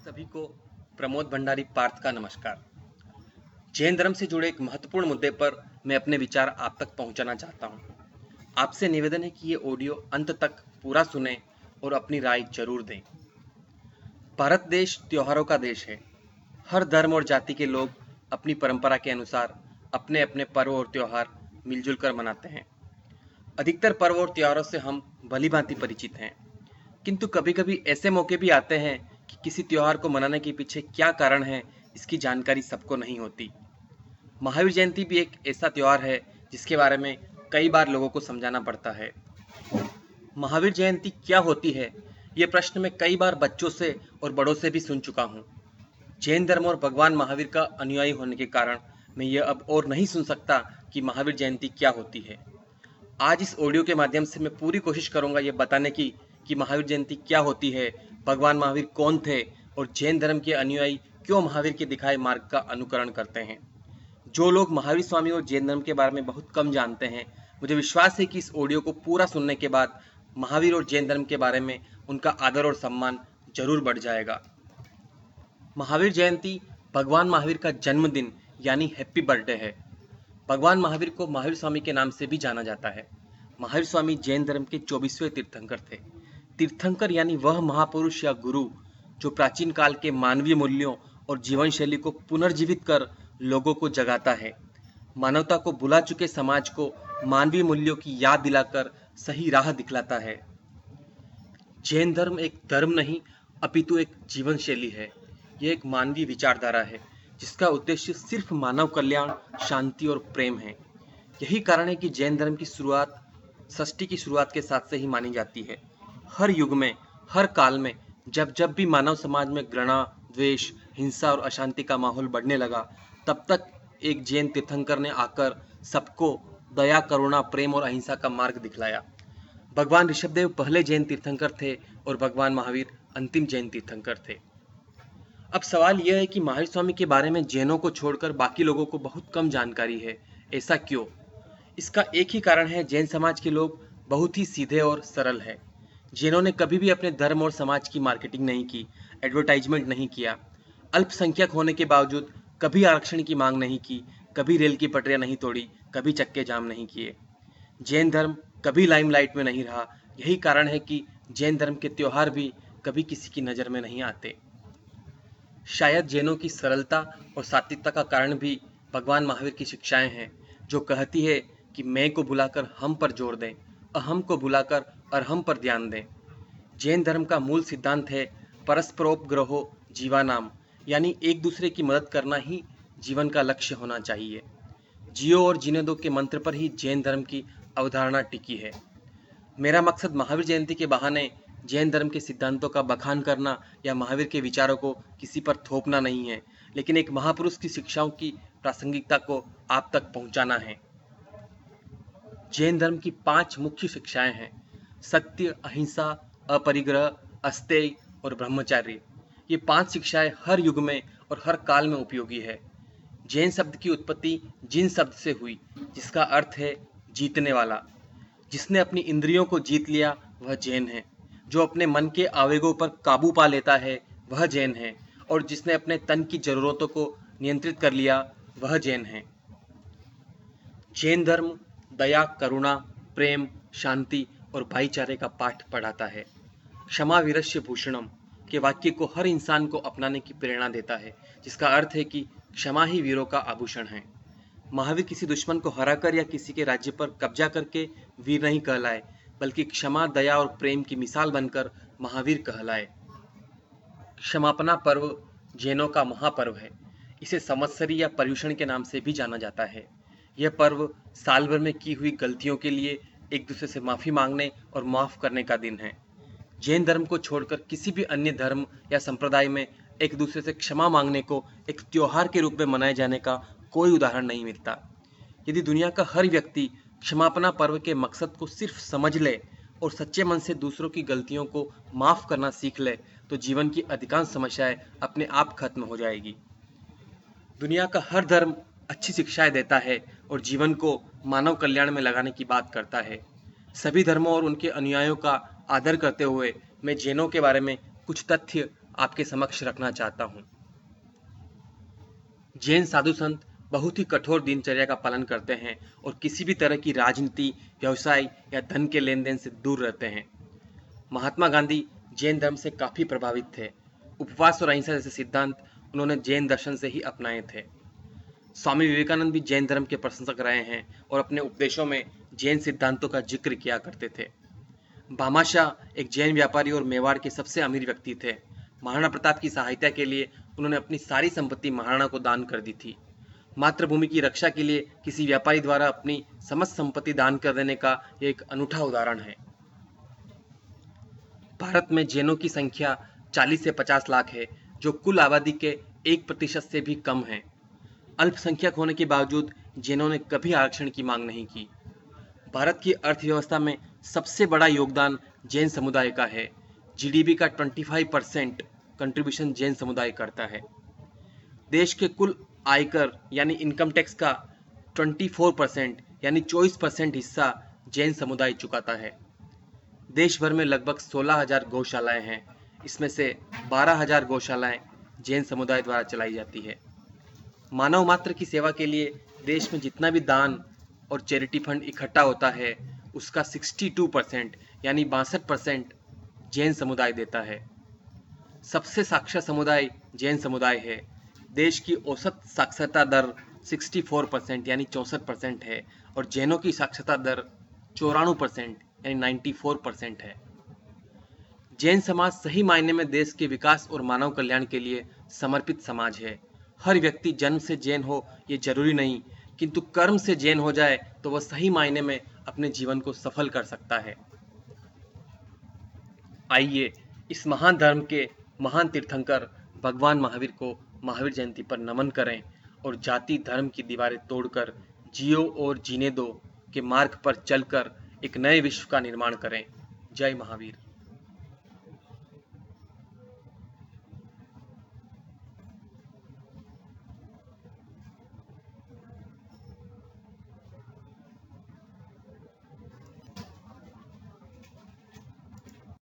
सभी को प्रमोद भंडारी पार्थ का नमस्कार। जैन धर्म से जुड़े एक महत्वपूर्ण मुद्दे पर मैं अपने विचार आप तक पहुंचाना चाहता हूं। आपसे निवेदन है कि ये ऑडियो अंत तक पूरा सुने और अपनी राय जरूर दें। भारत देश त्योहारों का देश है। हर धर्म और जाति के लोग अपनी परंपरा के अनुसार अपने अपने पर्व और त्योहार मिलजुल कर मनाते हैं। अधिकतर पर्व और त्योहारों से हम भली भांति परिचित हैं, किंतु कभी कभी ऐसे मौके भी आते हैं कि किसी त्योहार को मनाने के पीछे क्या कारण है, इसकी जानकारी सबको नहीं होती। महावीर जयंती भी एक ऐसा त्योहार है जिसके बारे में कई बार लोगों को समझाना पड़ता है। महावीर जयंती क्या होती है, ये प्रश्न मैं कई बार बच्चों से और बड़ों से भी सुन चुका हूँ। जैन धर्म और भगवान महावीर का अनुयायी होने के कारण मैं ये अब और नहीं सुन सकता कि महावीर जयंती क्या होती है। आज इस ऑडियो के माध्यम से मैं पूरी कोशिश करूंगा ये बताने की कि महावीर जयंती क्या होती है, भगवान महावीर कौन थे और जैन धर्म के अनुयायी क्यों महावीर के दिखाए मार्ग का अनुकरण करते हैं। जो लोग महावीर स्वामी और जैन धर्म के बारे में बहुत कम जानते हैं, मुझे विश्वास है कि इस ऑडियो को पूरा सुनने के बाद महावीर और जैन धर्म के बारे में उनका आदर और सम्मान जरूर बढ़ जाएगा। महावीर जयंती भगवान महावीर का जन्मदिन यानी हैप्पी बर्थडे है। भगवान महावीर को महावीर स्वामी के नाम से भी जाना जाता है। महावीर स्वामी जैन धर्म के 24वें तीर्थंकर थे। तीर्थंकर यानी वह महापुरुष या गुरु जो प्राचीन काल के मानवीय मूल्यों और जीवन शैली को पुनर्जीवित कर लोगों को जगाता है। मानवता को भुला चुके समाज को मानवीय मूल्यों की याद दिलाकर सही राह दिखलाता है। जैन धर्म एक धर्म नहीं अपितु एक जीवन शैली है। यह एक मानवीय विचारधारा है जिसका उद्देश्य सिर्फ मानव कल्याण, शांति और प्रेम है। यही कारण है कि जैन धर्म की शुरुआत सृष्टि की शुरुआत के साथ से ही मानी जाती है। हर युग में, हर काल में जब जब भी मानव समाज में घृणा, द्वेष, हिंसा और अशांति का माहौल बढ़ने लगा, तब तक एक जैन तीर्थंकर ने आकर सबको दया, करुणा, प्रेम और अहिंसा का मार्ग दिखलाया। भगवान ऋषभदेव पहले जैन तीर्थंकर थे और भगवान महावीर अंतिम जैन तीर्थंकर थे। अब सवाल यह है कि महावीर स्वामी के बारे में जैनों को छोड़कर बाकी लोगों को बहुत कम जानकारी है। ऐसा क्यों? इसका एक ही कारण है, जैन समाज के लोग बहुत ही सीधे और सरल है। जैनों ने कभी भी अपने धर्म और समाज की मार्केटिंग नहीं की, एडवर्टाइजमेंट नहीं किया। अल्पसंख्यक होने के बावजूद कभी आरक्षण की मांग नहीं की, कभी रेल की पटरियां नहीं तोड़ी, कभी चक्के जाम नहीं किए। जैन धर्म कभी लाइमलाइट में नहीं रहा। यही कारण है कि जैन धर्म के त्योहार भी कभी किसी की नज़र में नहीं आते। शायद जैनों की सरलता और सात्विकता का कारण भी भगवान महावीर की शिक्षाएं हैं, जो कहती है कि मैं को बुलाकर हम पर जोर दें, अहम को बुलाकर अरहम पर ध्यान दें। जैन धर्म का मूल सिद्धांत है परस्परोपग्रहो जीवानाम, यानी एक दूसरे की मदद करना ही जीवन का लक्ष्य होना चाहिए। जियो और जीने दो के मंत्र पर ही जैन धर्म की अवधारणा टिकी है। मेरा मकसद महावीर जयंती के बहाने जैन धर्म के सिद्धांतों का बखान करना या महावीर के विचारों को किसी पर थोपना नहीं है, लेकिन एक महापुरुष की शिक्षाओं की प्रासंगिकता को आप तक पहुंचाना है। जैन धर्म की 5 मुख्य शिक्षाएं हैं: सत्य, अहिंसा, अपरिग्रह, अस्तेय और ब्रह्मचर्य। ये 5 शिक्षाएं हर युग में और हर काल में उपयोगी है। जैन शब्द की उत्पत्ति जिन शब्द से हुई, जिसका अर्थ है जीतने वाला। जिसने अपनी इंद्रियों को जीत लिया वह जैन है। जो अपने मन के आवेगों पर काबू पा लेता है वह जैन है। और जिसने अपने तन की जरूरतों को नियंत्रित कर लिया वह जैन है। जैन धर्म दया, करुणा, प्रेम, शांति और भाईचारे का पाठ पढ़ाता है। क्षमा वीरस्य भूषणम के वाक्य को हर इंसान को अपनाने की प्रेरणा देता है, जिसका अर्थ है कि क्षमा ही वीरों का आभूषण है। महावीर किसी दुश्मन को हराकर या किसी के राज्य पर कब्जा करके वीर नहीं कहलाए, बल्कि क्षमा, दया और प्रेम की मिसाल बनकर महावीर कहलाए। क्षमापना पर्व जैनों का महापर्व है। इसे संवत्सरी या पर्युषण के नाम से भी जाना जाता है। यह पर्व साल भर में की हुई गलतियों के लिए एक दूसरे से माफी मांगने और माफ करने का दिन है। जैन धर्म को छोड़कर किसी भी अन्य धर्म या संप्रदाय में एक दूसरे से क्षमा मांगने को एक त्योहार के रूप में मनाए जाने का कोई उदाहरण नहीं मिलता। यदि दुनिया का हर व्यक्ति क्षमापना पर्व के मकसद को सिर्फ समझ ले और सच्चे मन से दूसरों की गलतियों को माफ करना सीख ले, तो जीवन की अधिकांश समस्याएं अपने आप खत्म हो जाएगी। दुनिया का हर धर्म अच्छी शिक्षाएं देता है और जीवन को मानव कल्याण में लगाने की बात करता है। सभी धर्मों और उनके अनुयायियों का आदर करते हुए मैं जैनों के बारे में कुछ तथ्य आपके समक्ष रखना चाहता हूं। जैन साधु संत बहुत ही कठोर दिनचर्या का पालन करते हैं और किसी भी तरह की राजनीति, व्यवसाय या धन के लेन देन से दूर रहते हैं। महात्मा गांधी जैन धर्म से काफी प्रभावित थे। उपवास और अहिंसा जैसे सिद्धांत उन्होंने जैन दर्शन से ही अपनाए थे। स्वामी विवेकानंद भी जैन धर्म के प्रशंसक रहे हैं और अपने उपदेशों में जैन सिद्धांतों का जिक्र किया करते थे। भामाशाह एक जैन व्यापारी और मेवाड़ के सबसे अमीर व्यक्ति थे। महाराणा प्रताप की सहायता के लिए उन्होंने अपनी सारी संपत्ति महाराणा को दान कर दी थी। मातृभूमि की रक्षा के लिए किसी व्यापारी द्वारा अपनी समस्त संपत्ति दान कर देने का यह एक अनूठा उदाहरण है। भारत में जैनों की संख्या 40 से 50 लाख है, जो कुल आबादी के 1% से भी कम है। अल्पसंख्यक होने के बावजूद जैनों ने कभी आरक्षण की मांग नहीं की। भारत की अर्थव्यवस्था में सबसे बड़ा योगदान जैन समुदाय का है। जीडीपी का 25% कंट्रीब्यूशन जैन समुदाय करता है। देश के कुल आयकर यानी इनकम टैक्स का 24% यानी 24% हिस्सा जैन समुदाय चुकाता है। देश भर में लगभग 16,000 गौशालाएं हैं। इसमें से 12,000 गौशालाएं जैन समुदाय द्वारा चलाई जाती है। मानव मात्र की सेवा के लिए देश में जितना भी दान और चैरिटी फंड इकट्ठा होता है, उसका 62% यानी 62% जैन समुदाय देता है। सबसे साक्षर समुदाय जैन समुदाय है। देश की औसत साक्षरता दर 64% यानी 64% है और जैनों की साक्षरता दर 94% यानी 94% है। जैन समाज सही मायने में देश के विकास और मानव कल्याण के लिए समर्पित समाज है। हर व्यक्ति जन्म से जैन हो ये जरूरी नहीं, किंतु कर्म से जैन हो जाए तो वह सही मायने में अपने जीवन को सफल कर सकता है। आइए इस महान धर्म के महान तीर्थंकर भगवान महावीर को महावीर जयंती पर नमन करें और जाति धर्म की दीवारें तोड़कर जियो और जीने दो के मार्ग पर चलकर एक नए विश्व का निर्माण करें। जय महावीर।